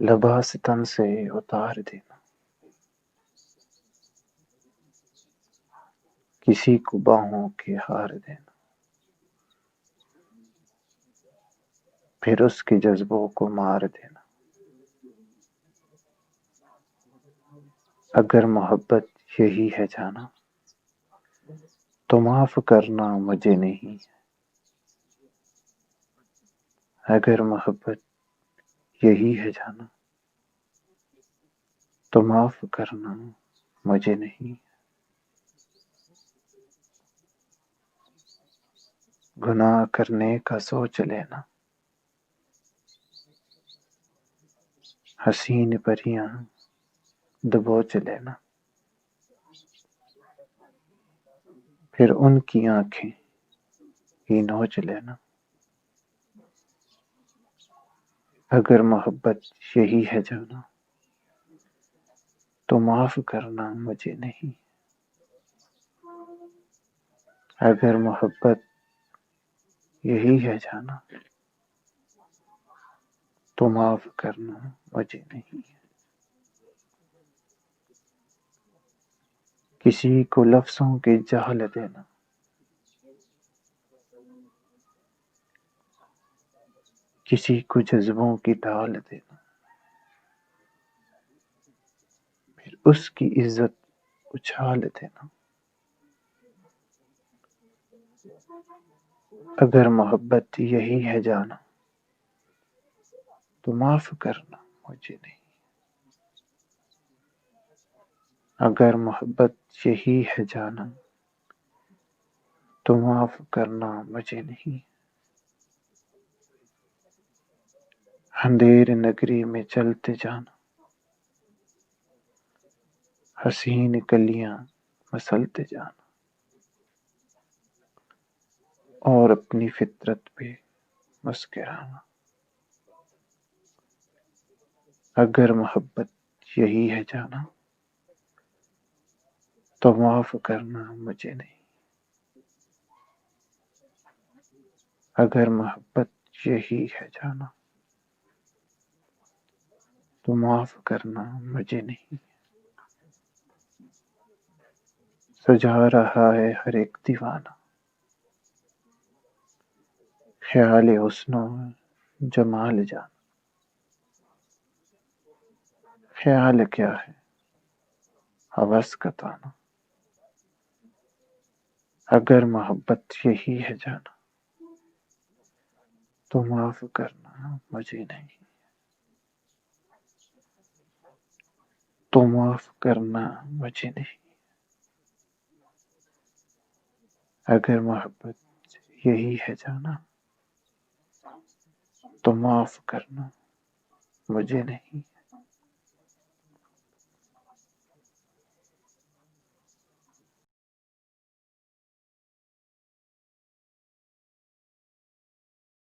لباس تن سے اتار دینا، کسی کو باہوں کے ہار دینا، پھر اس کے جذبوں کو مار دینا۔ اگر محبت یہی ہے جانا تو معاف کرنا مجھے نہیں۔ اگر محبت یہی ہے جانا تو معاف کرنا مجھے نہیں۔ گناہ کرنے کا سوچ لینا، حسین پریاں دبوچ لینا، پھر ان کی آنکھیں ہی نوچ لینا۔ اگر محبت یہی ہے جانا تو معاف کرنا مجھے نہیں۔ اگر محبت یہی ہے جانا تو معاف کرنا مجھے نہیں۔ کسی کو لفظوں کے جال دینا، کسی کو جذبوں کی ڈال دینا، پھر اس کی عزت اچھال دینا۔ اگر محبت یہی ہے جانا تو معاف کرنا مجھے نہیں۔ اگر محبت یہی ہے جانا تو معاف کرنا مجھے نہیں۔ اندھیر نگری میں چلتے جانا، حسین کلیاں مسلتے جانا، اور اپنی فطرت پہ مسکرانا۔ اگر محبت یہی ہے جانا تو معاف کرنا مجھے نہیں۔ اگر محبت یہی ہے جانا تو معاف کرنا مجھے نہیں۔ سجا رہا ہے ہر ایک دیوانہ خیال حسن و جمال جان۔ خیال کیا ہے ہوس کا تانا۔ اگر محبت یہی ہے جانا تو معاف کرنا مجھے نہیں۔ تو معاف کرنا مجھے نہیں۔ اگر محبت یہی ہے جانا تو معاف کرنا مجھے نہیں۔